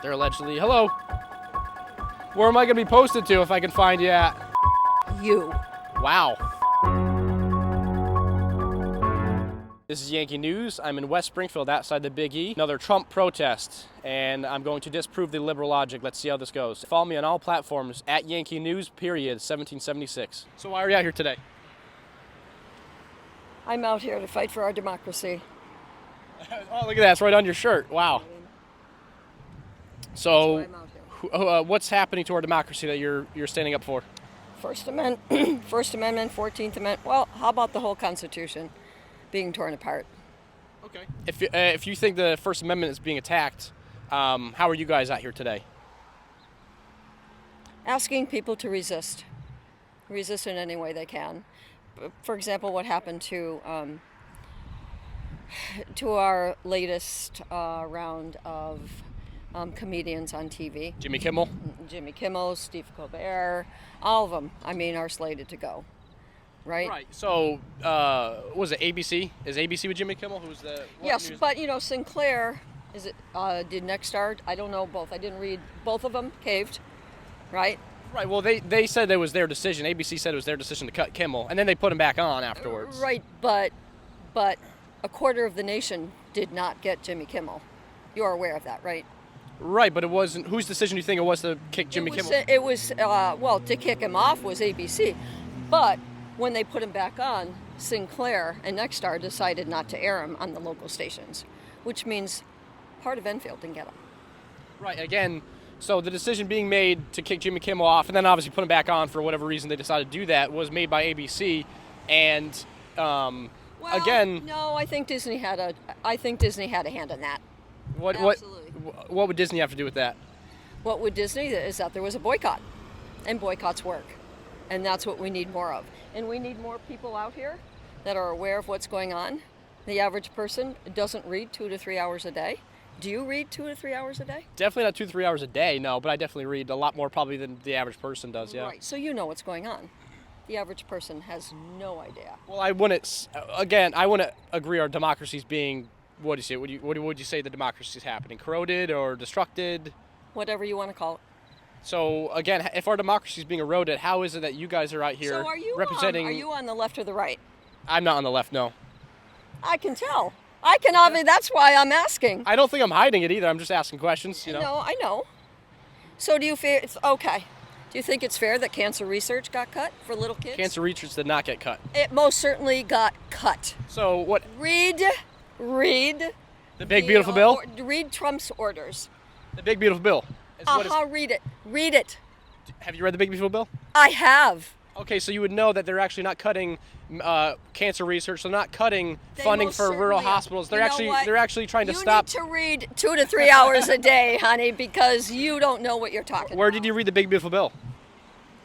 They're allegedly, hello. Where am I going to be posted to if I can find you at? You. Wow. This is Yankee News. I'm in West Springfield outside the Big E. Another Trump protest, and I'm going to disprove the liberal logic. Let's see how this goes. Follow me on all platforms at Yankee News, period, 1776. So why are you out here today? I'm out here to fight for our democracy. Oh, look at that. It's right on your shirt. Wow. So That's why I'm out here. what's happening to our democracy that you're standing up for? First Amendment, 14th Amendment. Well, how about the whole Constitution being torn apart? Okay. If you think the First Amendment is being attacked, how are you guys out here today? Asking people to resist in any way they can. For example, what happened to our latest round of comedians on TV. Jimmy Kimmel? Jimmy Kimmel, Steve Colbert, all of them, are slated to go, right? Right. So, was it ABC? Is ABC with Jimmy Kimmel? Who's the... Yes, news? But, Sinclair, did next start? I don't know both. I didn't read both of them, caved, right? Right, well, they said it was their decision. ABC said it was their decision to cut Kimmel, and then they put him back on afterwards. Right, but a quarter of the nation did not get Jimmy Kimmel. You're aware of that, right? Right, but it wasn't... Whose decision do you think it was to kick Jimmy Kimmel? It was, to kick him off was ABC. But when they put him back on, Sinclair and Nexstar decided not to air him on the local stations, which means part of Enfield didn't get him. Right, again, so the decision being made to kick Jimmy Kimmel off and then obviously put him back on for whatever reason they decided to do that was made by ABC. And, again... No, I think Disney had a hand in that. What would Disney have to do with that? What would Disney is that there was a boycott, and boycotts work, and that's what we need more of. And we need more people out here that are aware of what's going on. The average person doesn't read 2 to 3 hours a day. Do you read 2 to 3 hours a day? Definitely not 2 to 3 hours a day, no, but I definitely read a lot more probably than the average person does, yeah. Right, so you know what's going on. The average person has no idea. Well, I wouldn't agree our democracy's being... What do you say? What would you say the democracy is happening? Corroded or destructed? Whatever you want to call it. So again, if our democracy is being eroded, how is it that you guys are out here representing? Are you on the left or the right? I'm not on the left, no. I can tell. That's why I'm asking. I don't think I'm hiding it either. I'm just asking questions. No, I know. So do you feel it's okay? Do you think it's fair that cancer research got cut for little kids? Cancer research did not get cut. It most certainly got cut. So what? Read the big beautiful bill. Read Trump's orders. The big beautiful bill. Read it. Read it. Have you read the big beautiful bill? I have. Okay, so you would know that they're actually not cutting cancer research. They're not cutting funding for rural hospitals. They're actually trying to stop. You need to read 2 to 3 hours a day, honey, because you don't know what you're talking about. Where did you read the big beautiful bill?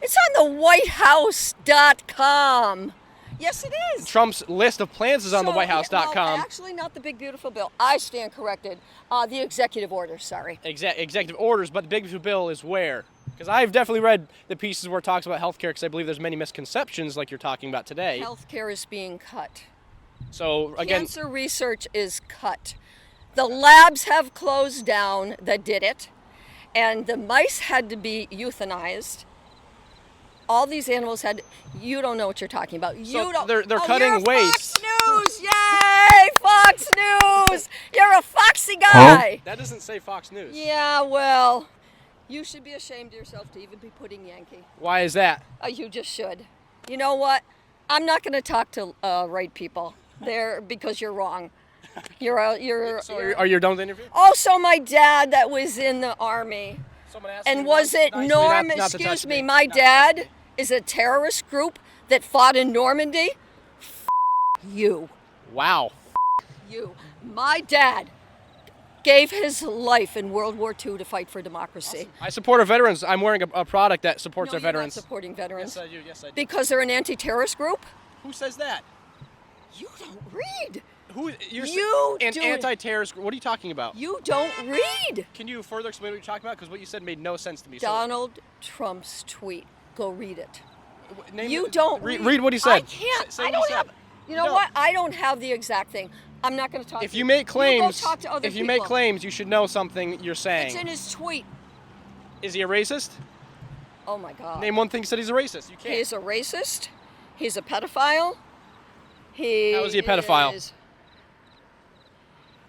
It's on the WhiteHouse.com. Yes, it is. Trump's list of plans is on the WhiteHouse.com. Well, actually, not the big beautiful bill. I stand corrected. The executive orders. Sorry. Executive orders, but the big beautiful bill is where? Because I've definitely read the pieces where it talks about healthcare. Because I believe there's many misconceptions, like you're talking about today. Healthcare is being cut. So again, cancer research is cut. The labs have closed down that did it, and the mice had to be euthanized. All these animals had. You don't know what you're talking about. They're cutting waste. Fox News, yay! Fox News. You're a foxy guy. Huh? That doesn't say Fox News. Yeah, well, you should be ashamed of yourself to even be putting Yankee. Why is that? You just should. You know what? I'm not going to talk to right people there because you're wrong. Are you done with the interview? Oh, so my dad that was in the Army. And was it Norman? Excuse me, my dad is a terrorist group that fought in Normandy. You. Wow. You. My dad gave his life in World War II to fight for democracy. Awesome. I support our veterans. I'm wearing a product that supports our veterans. You're not supporting veterans. Yes, I do. Yes, I do. Because they're an anti-terrorist group? Who says that? You don't read. Anti-terrorist group? What are you talking about? You don't read. Can you further explain what you're talking about? Because what you said made no sense to me. Donald Trump's tweet. Go read it. Read what he said. I can't. I don't have. You know what? I don't have the exact thing. I'm not going to talk to you. If you make You claims, go talk to other if you make people. claims, you should know something you're It's saying. in his tweet. Is he a racist? Oh my God. Name one thing that said he's a racist. You can't. He's a racist. He's a pedophile. How is he a pedophile?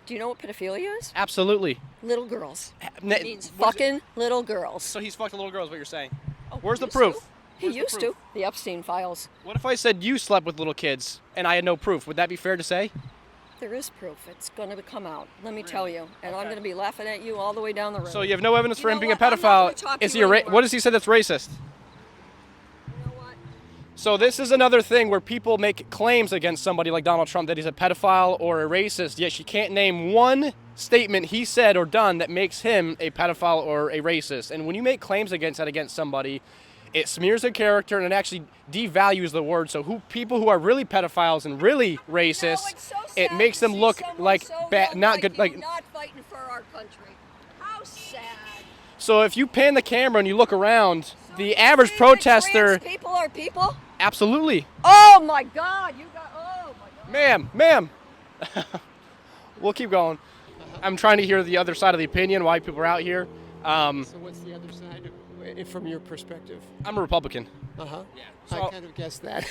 Do you know what pedophilia is? Absolutely. Little girls. It Ne- means what is fucking little girls. So he's fucked a little girl is what you're saying. Oh, Where's he the used proof? to. Where's He the used proof? to. The Epstein files. What if I said you slept with little kids and I had no proof? Would that be fair to say? There is proof. It's going to come out. Let me tell you. And I'm Okay. going to be laughing at you all the way down the road. So you have no evidence You for him know being a what? I'm not gonna pedophile. talk to Is he you a anymore. what does he say that's racist? You know what? So this is another thing where people make claims against somebody like Donald Trump that he's a pedophile or a racist, yet she can't name one statement he said or done that makes him a pedophile or a racist. And when you make claims against somebody, it smears their character and it actually devalues the word. So people who are really pedophiles and really racist, No, it's so it sad makes to them see look someone like so bad, not young good. like Like you not fighting for our country. How sad. so, if you pan the camera and you look around, So the you average say that protester, trans people are people. absolutely, Oh my God! You got. Oh my God. ma'am. We'll keep going. I'm trying to hear the other side of the opinion, why people are out here. So what's the other side from your perspective? I'm a Republican. Uh-huh. Yeah. I So- kind of guessed that.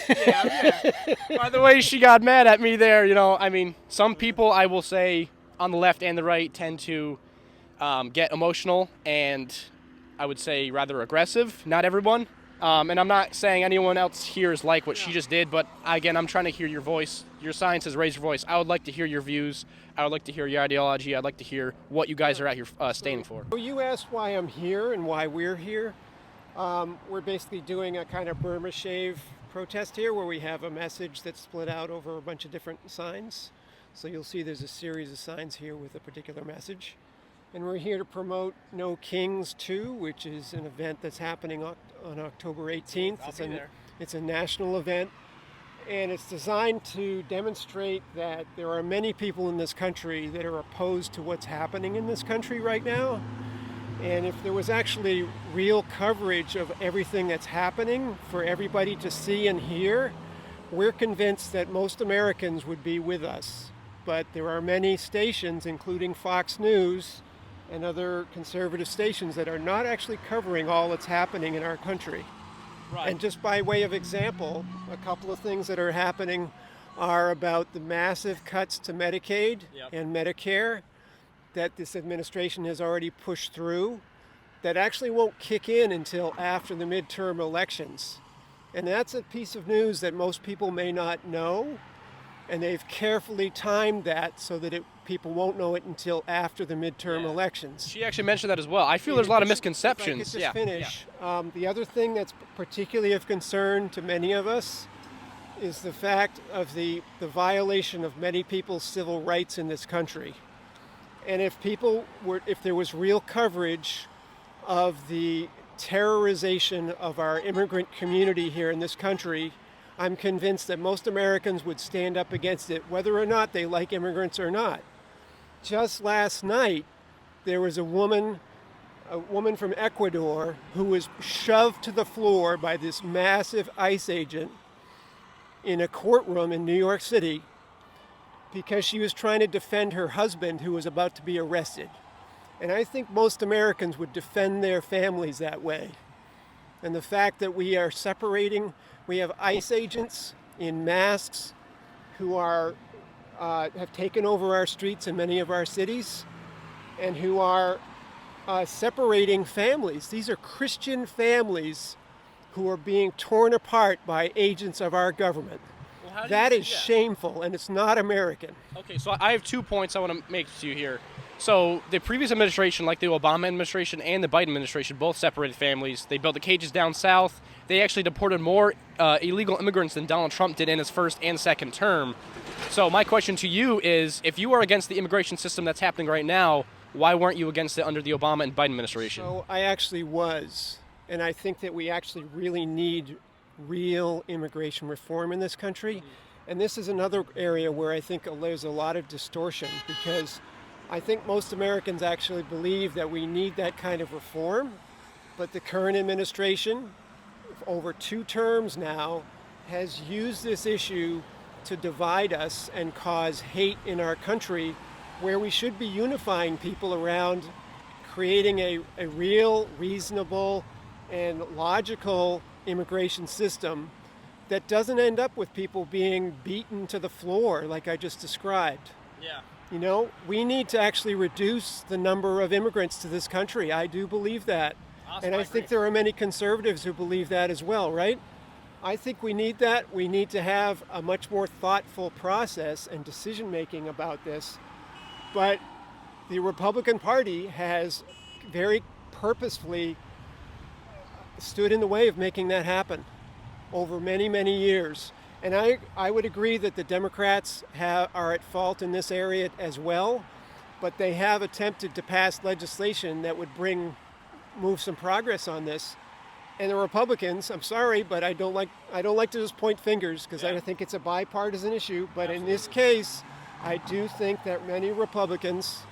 By the way, she got mad at me there. I mean, some people, I will say, on the left and the right tend to get emotional and I would say rather aggressive. Not everyone. And I'm not saying anyone else here is like what she just did, but again, I'm trying to hear your voice. Your sign says raise your voice. I would like to hear your views. I would like to hear your ideology. I'd like to hear what you guys are out here standing for. Well, you asked why I'm here and why we're here. We're basically doing a kind of Burma shave protest here where we have a message that's split out over a bunch of different signs. So you'll see there's a series of signs here with a particular message. And we're here to promote No Kings 2, which is an event that's happening on October 18th. I'll be there. It's a national event, and it's designed to demonstrate that there are many people in this country that are opposed to what's happening in this country right now. And if there was actually real coverage of everything that's happening for everybody to see and hear, we're convinced that most Americans would be with us. But there are many stations, including Fox News and other conservative stations, that are not actually covering all that's happening in our country. Right. And just by way of example, a couple of things that are happening are about the massive cuts to Medicaid Yep. and Medicare that this administration has already pushed through that actually won't kick in until after the midterm elections. And that's a piece of news that most people may not know, and they've carefully timed that so that people won't know it until after the midterm Yeah. elections. She actually mentioned that as well. I feel there's a lot of misconceptions. If I could just finish. The other thing that's particularly of concern to many of us is the fact of the violation of many people's civil rights in this country. And if there was real coverage of the terrorization of our immigrant community here in this country, I'm convinced that most Americans would stand up against it, whether or not they like immigrants or not. Just last night, there was a woman from Ecuador who was shoved to the floor by this massive ICE agent in a courtroom in New York City because she was trying to defend her husband who was about to be arrested. And I think most Americans would defend their families that way. And the fact that we are separating, we have ICE agents in masks who have taken over our streets in many of our cities and who are separating families. These are Christian families who are being torn apart by agents of our government. Well, how do That you is see that? shameful, and it's not American. Okay, so I have 2 points I want to make to you here. So the previous administration, like the Obama administration and the Biden administration, both separated families. They built the cages down south. They actually deported more illegal immigrants than Donald Trump did in his first and second term. So my question to you is, if you are against the immigration system that's happening right now, why weren't you against it under the Obama and Biden administration? So I actually was, and I think that we actually really need real immigration reform in this country. And this is another area where I think there's a lot of distortion, because I think most Americans actually believe that we need that kind of reform, but the current administration, over 2 terms now, has used this issue to divide us and cause hate in our country, where we should be unifying people around creating a real, reasonable, and logical immigration system that doesn't end up with people being beaten to the floor like I just described. Yeah. You know, we need to actually reduce the number of immigrants to this country. I do believe that. Awesome, And I think there are many conservatives who believe that as well, right? I think we need that. We need to have a much more thoughtful process and decision making about this. But the Republican Party has very purposefully stood in the way of making that happen over many, many years. And I would agree that the Democrats are at fault in this area as well, but they have attempted to pass legislation that would move some progress on this. And the Republicans, I'm sorry, but I don't like to just point fingers, because I think it's a bipartisan issue. But in this case, I do think that many Republicans,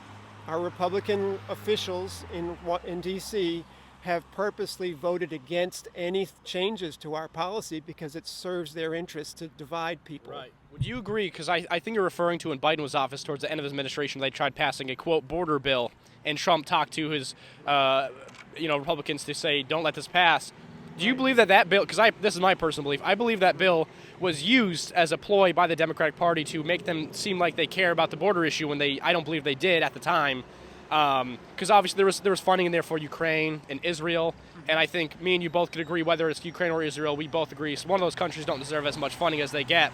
our Republican officials in D.C., have purposely voted against any changes to our policy because it serves their interests to divide people. Right. Would you agree? Because I think you're referring to when Biden was office towards the end of his administration, they tried passing a, quote, border bill, and Trump talked to his Republicans to say, don't let this pass. Do you believe that bill, because this is my personal belief, I believe that bill was used as a ploy by the Democratic Party to make them seem like they care about the border issue when I don't believe they did at the time. Because obviously there was funding in there for Ukraine and Israel, and I think me and you both could agree, whether it's Ukraine or Israel, we both agree one of those countries don't deserve as much funding as they get.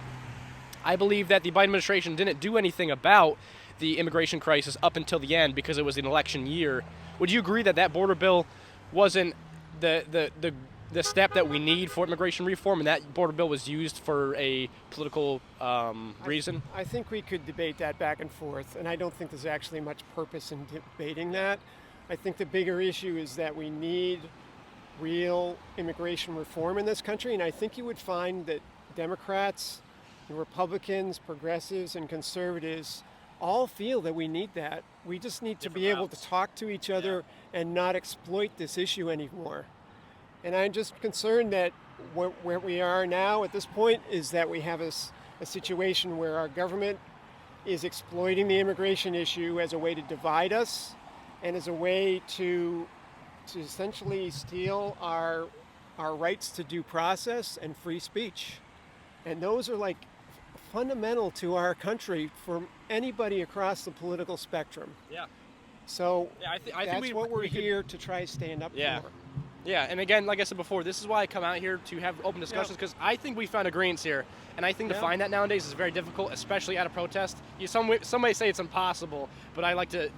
I believe that the Biden administration didn't do anything about the immigration crisis up until the end because it was an election year. Would you agree that border bill wasn't the step that we need for immigration reform, and that border bill was used for a political reason? I think we could debate that back and forth, and I don't think there's actually much purpose in debating that. I think the bigger issue is that we need real immigration reform in this country, and I think you would find that Democrats, Republicans, progressives, and conservatives all feel that we need that. We just need to be able to talk to each other and not exploit this issue anymore. And I'm just concerned that where we are now at this point is that we have a situation where our government is exploiting the immigration issue as a way to divide us and as a way to essentially steal our rights to due process and free speech. And those are like fundamental to our country for anybody across the political spectrum. Yeah. So I that's think what we're here to try to stand up for. Yeah, and again, like I said before, this is why I come out here to have open discussions, because I think we found agreements here, and I think to find that nowadays is very difficult, especially at a protest. Some may say it's impossible, but I like to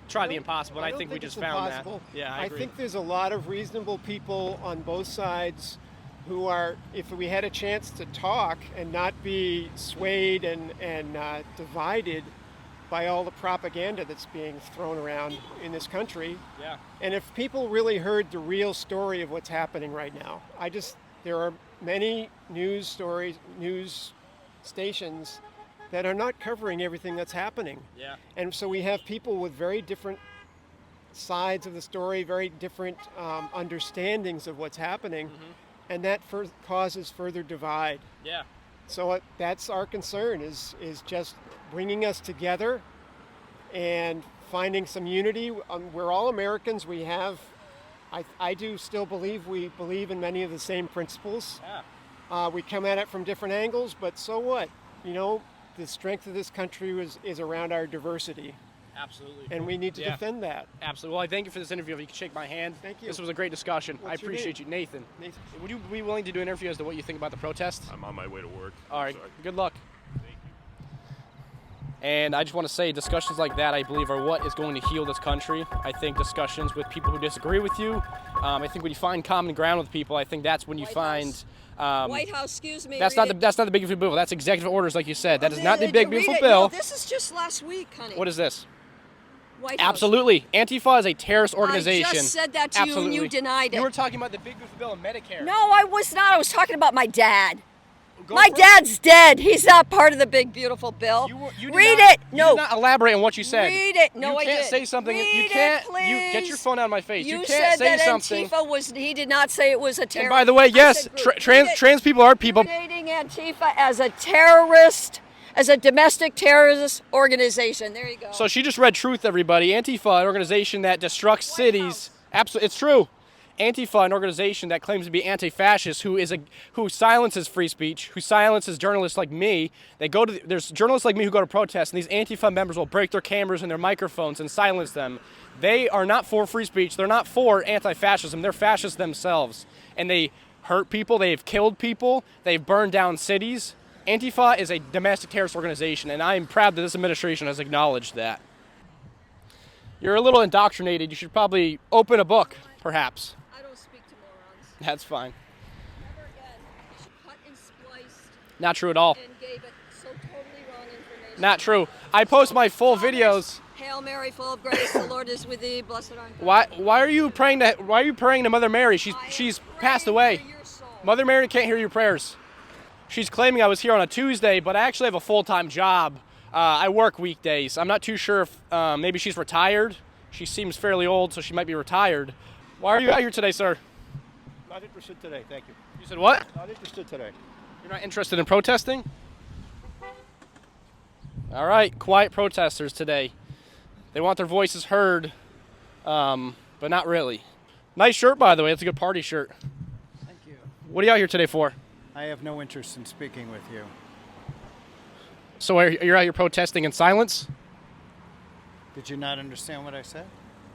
try the impossible, and I think we just found impossible. that. Yeah, I agree. think there's a lot of reasonable people on both sides who are, if we had a chance to talk and not be swayed and divided by all the propaganda that's being thrown around in this country. Yeah. And if people really heard the real story of what's happening right now, there are many news stations that are not covering everything that's happening. Yeah. And so we have people with very different sides of the story, very different understandings of what's happening, and that causes further divide. Yeah. So that's our concern, is just bringing us together and finding some unity. We're all Americans. I do still believe we believe in many of the same principles. Yeah. We come at it from different angles, but so what? You know, the strength of this country is around our diversity. Absolutely. And we need to defend that. Absolutely. Well, I thank you for this interview. If you could shake my hand. Thank you. This was a great discussion. What's I appreciate you. Nathan. Nathan. Would you be willing to do an interview as to what you think about the protest? I'm on my way to work. All right. Sorry. Good luck. Thank you. And I just want to say discussions like that, I believe, are what is going to heal this country. I think discussions with people who disagree with you, I think when you find common ground with people, I think that's when you find... White House, excuse me. That's not the big beautiful bill. That's executive orders, like you said. That is not the Did big you read beautiful it? bill. No, this is just last week, honey. What is this? White House. Absolutely. Antifa is a terrorist organization. I just said that to you and you denied it. You were talking about the big beautiful bill of Medicare. No, I was not. I was talking about my dad. My dad's dead. He's not part of the big, beautiful bill. Read it. No. You did not elaborate on what you said. Read it. No, I You can't did. say something. Read You can't. it, please. Get your phone out of my face. You can't said say that something. Antifa was. He did not say it was a terrorist. And by the way, yes, trans people are people. Dating Antifa as a terrorist, as a domestic terrorist organization. There you go. So she just read truth, everybody. Antifa, an organization that destructs cities. Absolutely, it's true. Antifa, an organization that claims to be anti-fascist, who silences free speech, who silences journalists like me. There's journalists like me who go to protests, and these Antifa members will break their cameras and their microphones and silence them. They are not for free speech. They're not for anti-fascism. They're fascists themselves, and they hurt people. They've killed people. They've burned down cities. Antifa is a domestic terrorist organization, and I am proud that this administration has acknowledged that. You're a little indoctrinated. You should probably open a book, perhaps. I don't speak to morons. That's fine. Never again. She cut and spliced Not true at all. and gave it so totally wrong information. Not true. I post my full videos. Hail Mary, full of grace, the Lord is with thee. Blessed art thou. Why are you praying to Mother Mary? She's passed away. For your soul. Mother Mary can't hear your prayers. She's claiming I was here on a Tuesday, but I actually have a full-time job. I work weekdays. I'm not too sure if maybe she's retired. She seems fairly old, so she might be retired. Why are you out here today, sir? Not interested today, thank you. You said what? Not interested today. You're not interested in protesting? All right, quiet protesters today. They want their voices heard, but not really. Nice shirt, by the way. It's a good party shirt. Thank you. What are you out here today for? I have no interest in speaking with you. So you're out here protesting in silence? Did you not understand what I said?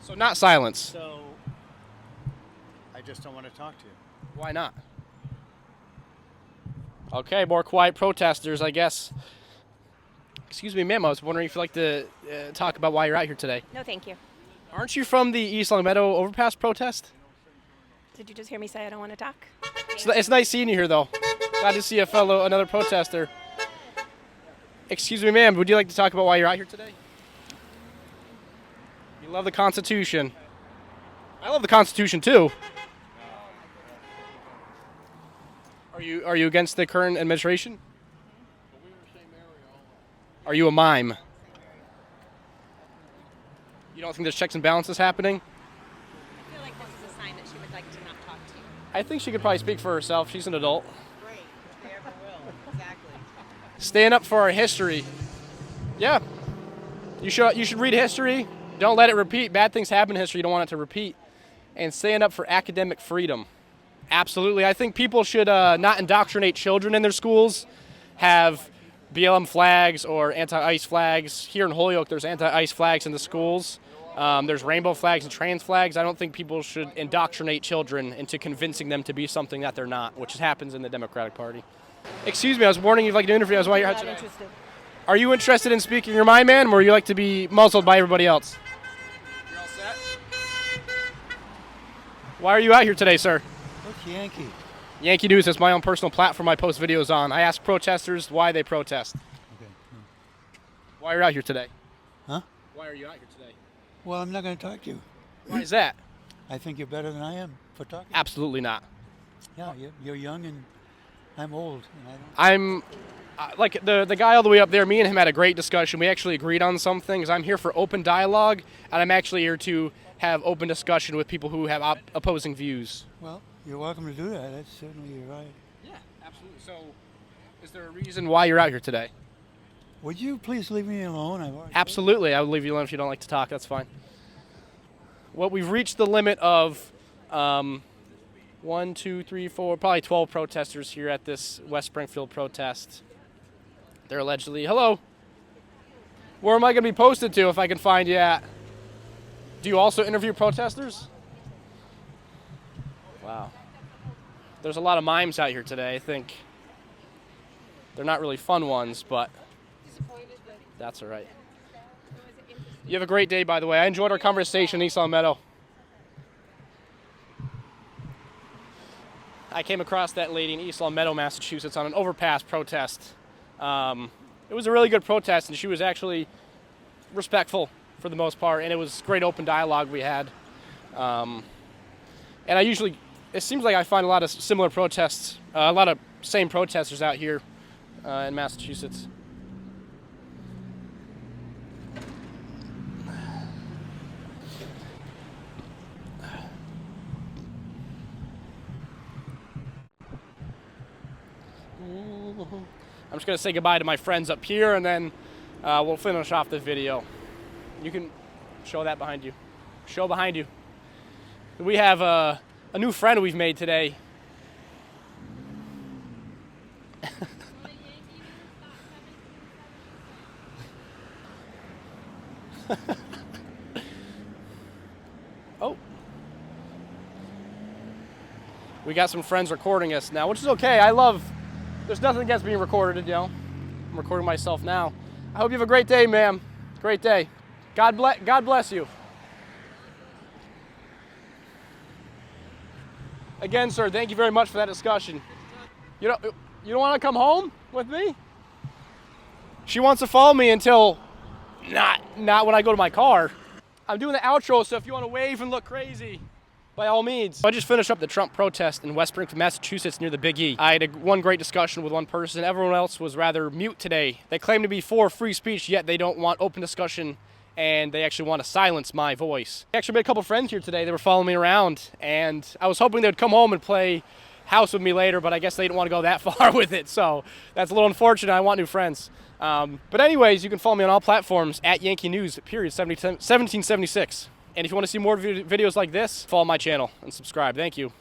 So not silence. So, I just don't want to talk to you. Why not? Okay, more quiet protesters, I guess. Excuse me, ma'am. I was wondering if you'd like to talk about why you're out here today. No, thank you. Aren't you from the East Long Meadow overpass protest? Did you just hear me say I don't want to talk? It's nice seeing you here, though. Glad to see another protester. Excuse me, ma'am. Would you like to talk about why you're out here today? You love the Constitution. I love the Constitution too. Are you against the current administration? Are you a mime? You don't think there's checks and balances happening? I feel like this is a sign that she would like to not talk to you. I think she could probably speak for herself. She's an adult. Great. They ever will. Exactly. Stand up for our history. Yeah. You should read history. Don't let it repeat. Bad things happen in history. You don't want it to repeat. And stand up for academic freedom. Absolutely. I think people should not indoctrinate children in their schools, have BLM flags or anti-ICE flags. Here in Holyoke, there's anti-ICE flags in the schools. There's rainbow flags and trans flags. I don't think people should indoctrinate children into convincing them to be something that they're not, which happens in the Democratic Party. Excuse me, I was warning you if you'd like to interview. That's why you're here today. Are you interested in speaking your mind, man, or would you like to be muzzled by everybody else? You're all set? Why are you out here today, sir? What's Yankee? Yankee News is my own personal platform I post videos on. I ask protesters why they protest. Okay. Why are you out here today? Huh? Why are you out here today? Well, I'm not going to talk to you. Why is that? I think you're better than I am for talking. Absolutely not. Yeah, you're young and I'm old. And I don't. I'm like the guy all the way up there. Me and him had a great discussion. We actually agreed on some things. I'm here for open dialogue, and I'm actually here to have open discussion with people who have opposing views. Well, you're welcome to do that. That's certainly your right. Yeah, absolutely. So, is there a reason why you're out here today? Would you please leave me alone? I've already Absolutely. I would leave you alone if you don't like to talk. That's fine. Well, we've reached the limit of 1, 2, 3, 4, probably 12 protesters here at this West Springfield protest. They're allegedly, hello. Where am I going to be posted to if I can find you at? Do you also interview protesters? Wow. There's a lot of mimes out here today. I think they're not really fun ones, but that's all right. You have a great day, by the way. I enjoyed our conversation in East Long Meadow. I came across that lady in East Long Meadow, Massachusetts on an overpass protest. It was a really good protest, and she was actually respectful for the most part, and it was great open dialogue we had. And it seems like I find a lot of similar protests, a lot of same protesters out here in Massachusetts. I'm just going to say goodbye to my friends up here, and then we'll finish off the video. You can show that behind you. Show behind you. We have a new friend we've made today. Oh. We got some friends recording us now, which is okay. There's nothing against being recorded, you know. I'm recording myself now. I hope you have a great day, ma'am. Great day. God bless you. Again, sir, thank you very much for that discussion. You don't want to come home with me? She wants to follow me until not when I go to my car. I'm doing the outro, so if you want to wave and look crazy, by all means. I just finished up the Trump protest in West Springfield, Massachusetts, near the Big E. I had one great discussion with one person. Everyone else was rather mute today. They claim to be for free speech, yet they don't want open discussion, and they actually want to silence my voice. I actually made a couple friends here today. They were following me around, and I was hoping they'd come home and play house with me later, but I guess they didn't want to go that far with it, so that's a little unfortunate. I want new friends. But anyways, you can follow me on all platforms at Yankee News, period, 1776. And if you want to see more videos like this, follow my channel and subscribe. Thank you.